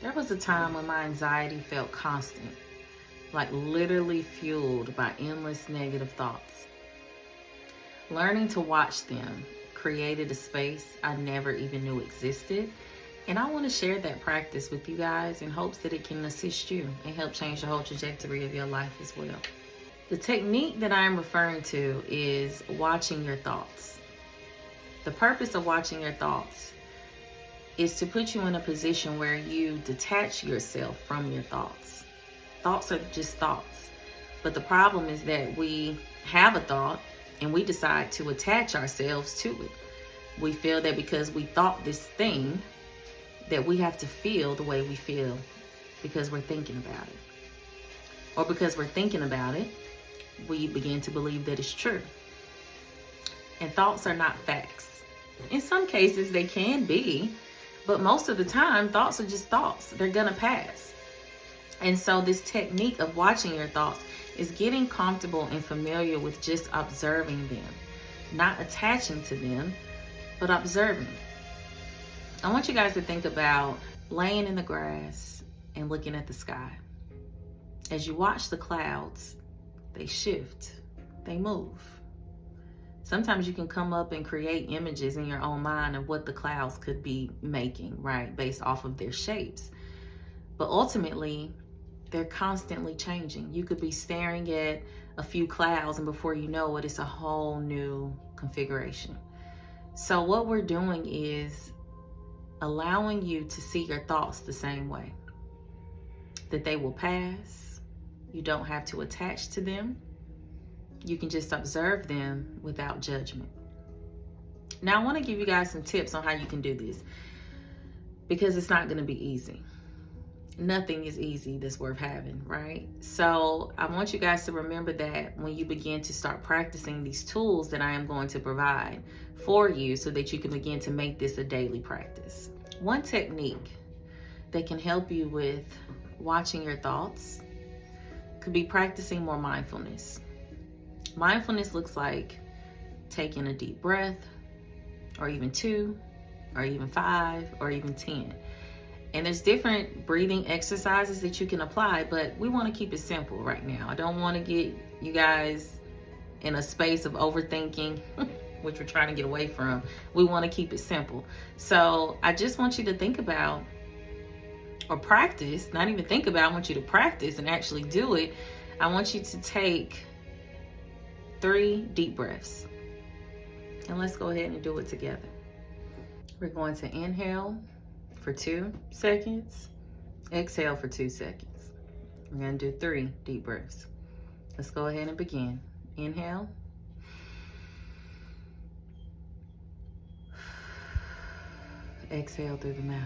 There was a time when my anxiety felt constant, like literally fueled by endless negative thoughts. Learning to watch them created a space I never even knew existed. And I want to share that practice with you guys in hopes that it can assist you and help change the whole trajectory of your life as well. The technique that I am referring to is watching your thoughts. The purpose of watching your thoughts is to put you in a position where you detach yourself from your thoughts. Thoughts are just thoughts. But the problem is that we have a thought and we decide to attach ourselves to it. We feel that because we thought this thing, that we have to feel the way we feel because we're thinking about it. Or because we're thinking about it, we begin to believe that it's true. And thoughts are not facts. In some cases, they can be, but most of the time, thoughts are just thoughts. They're gonna pass. And so this technique of watching your thoughts is getting comfortable and familiar with just observing them, not attaching to them, but observing. I want you guys to think about laying in the grass and looking at the sky. As you watch the clouds, they shift, they move. Sometimes you can come up and create images in your own mind of what the clouds could be making, right? Based off of their shapes. But ultimately, they're constantly changing. You could be staring at a few clouds and before you know it, it's a whole new configuration. So what we're doing is allowing you to see your thoughts the same way. That they will pass. You don't have to attach to them. You can just observe them without judgment. Now, I want to give you guys some tips on how you can do this because it's not going to be easy. Nothing is easy that's worth having, right? So I want you guys to remember that when you begin to start practicing these tools that I am going to provide for you so that you can begin to make this a daily practice. One technique that can help you with watching your thoughts could be practicing more mindfulness. Mindfulness looks like taking a deep breath, or even 2, or even 5, or even 10. And there's different breathing exercises that you can apply, but we want to keep it simple right now. I don't want to get you guys in a space of overthinking, which we're trying to get away from. We want to keep it simple. So I just want you to think about or practice, not even think about, I want you to practice and actually do it. I want you to take 3 deep breaths. And let's go ahead and do it together. We're going to inhale for 2 seconds. Exhale for 2 seconds. We're going to do 3 deep breaths. Let's go ahead and begin. Inhale. Exhale through the mouth.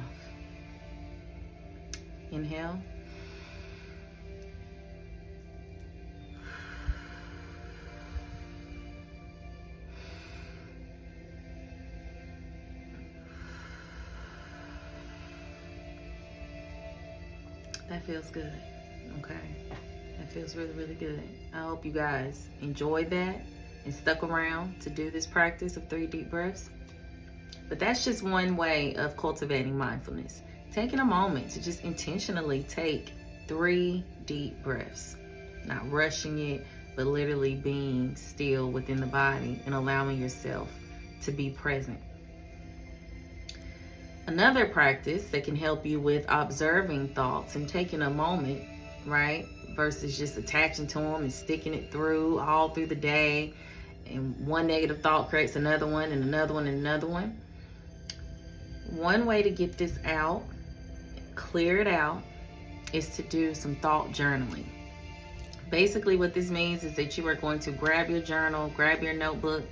Inhale. That feels good. Okay. That feels really, really good. I hope you guys enjoyed that and stuck around to do this practice of 3 deep breaths. But that's just one way of cultivating mindfulness. Taking a moment to just intentionally take 3 deep breaths. Not rushing it, but literally being still within the body and allowing yourself to be present. Another practice that can help you with observing thoughts and taking a moment, right, versus just attaching to them and sticking it through all through the day, and one negative thought creates another one and another one and another one. One way to get this out, clear it out, is to do some thought journaling. Basically what this means is that you are going to grab your journal, grab your notebook.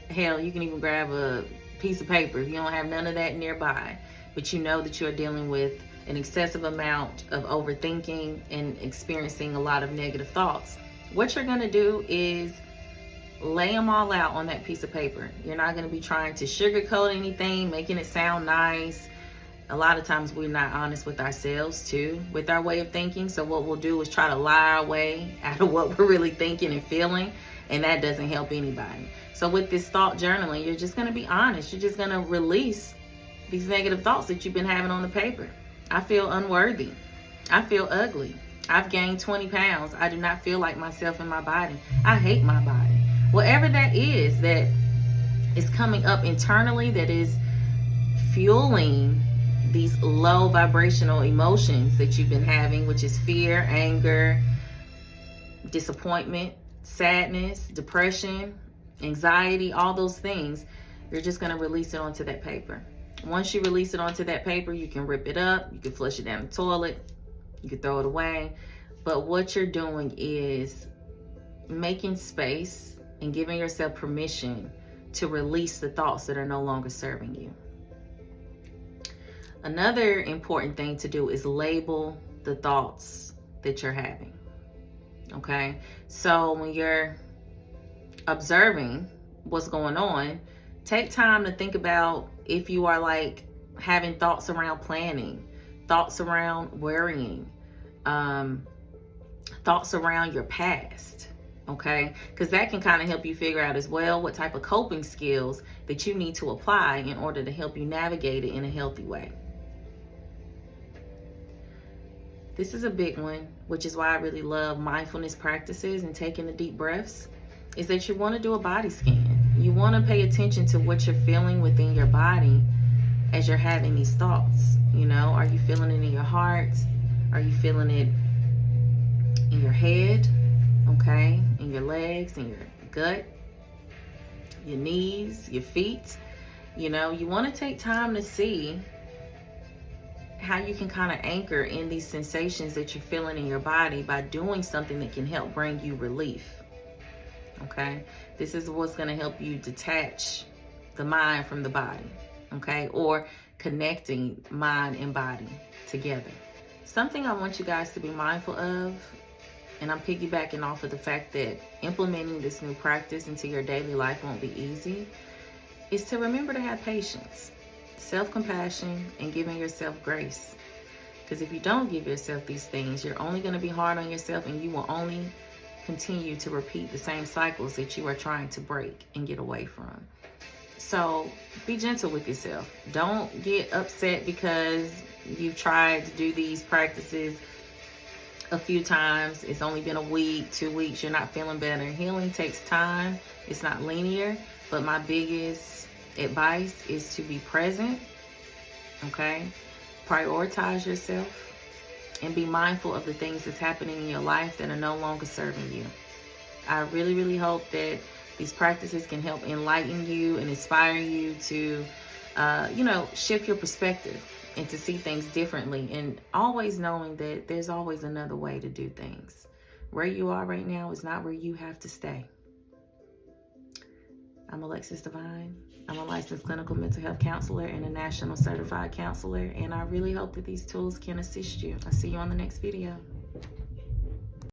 Hell, you can even grab a piece of paper if you don't have none of that nearby, but you know that you are dealing with an excessive amount of overthinking and experiencing a lot of negative thoughts. What you're going to do is lay them all out on that piece of paper. You're not going to be trying to sugarcoat anything, making it sound nice. A lot of times we're not honest with ourselves too, with our way of thinking. So what we'll do is try to lie our way out of what we're really thinking and feeling, and that doesn't help anybody. So with this thought journaling, you're just going to be honest. You're just going to release these negative thoughts that you've been having on the paper. I feel unworthy. I feel ugly. I've gained 20 pounds. I do not feel like myself in my body. I hate my body. Whatever that is coming up internally, that is fueling these low vibrational emotions that you've been having, which is fear, anger, disappointment, sadness, depression, anxiety, all those things, you're just going to release it onto that paper. Once you release it onto that paper, you can rip it up, you can flush it down the toilet, you can throw it away. But what you're doing is making space and giving yourself permission to release the thoughts that are no longer serving you. Another important thing to do is label the thoughts that you're having. Okay? So when you're observing what's going on, take time to think about if you are like having thoughts around planning, thoughts around worrying, thoughts around your past. Okay, because that can kind of help you figure out as well what type of coping skills that you need to apply in order to help you navigate it in a healthy way. This is a big one, which is why I really love mindfulness practices and taking the deep breaths, is that you want to do a body scan. You want to pay attention to what you're feeling within your body as you're having these thoughts. You know, are you feeling it in your heart? Are you feeling it in your head? Okay, in your legs, in your gut, your knees, your feet. You know, you want to take time to see how you can kind of anchor in these sensations that you're feeling in your body by doing something that can help bring you relief. Okay, this is what's going to help you detach the mind from the body. Okay, or connecting mind and body together. Something I want you guys to be mindful of, and I'm piggybacking off of the fact that implementing this new practice into your daily life won't be easy, is to remember to have patience, self-compassion, and giving yourself grace. Because if you don't give yourself these things, you're only going to be hard on yourself, and you will only continue to repeat the same cycles that you are trying to break and get away from. So be gentle with yourself. Don't get upset because you've tried to do these practices a few times. It's only been a week, 2 weeks, you're not feeling better. Healing takes time. It's not linear. But my biggest advice is to be present. Okay? Prioritize yourself and be mindful of the things that's happening in your life that are no longer serving you. I really, really hope that these practices can help enlighten you and inspire you to, shift your perspective and to see things differently, and always knowing that there's always another way to do things. Where you are right now is not where you have to stay. I'm Alexus Divine. I'm a licensed clinical mental health counselor and a national certified counselor, and I really hope that these tools can assist you. I'll see you on the next video.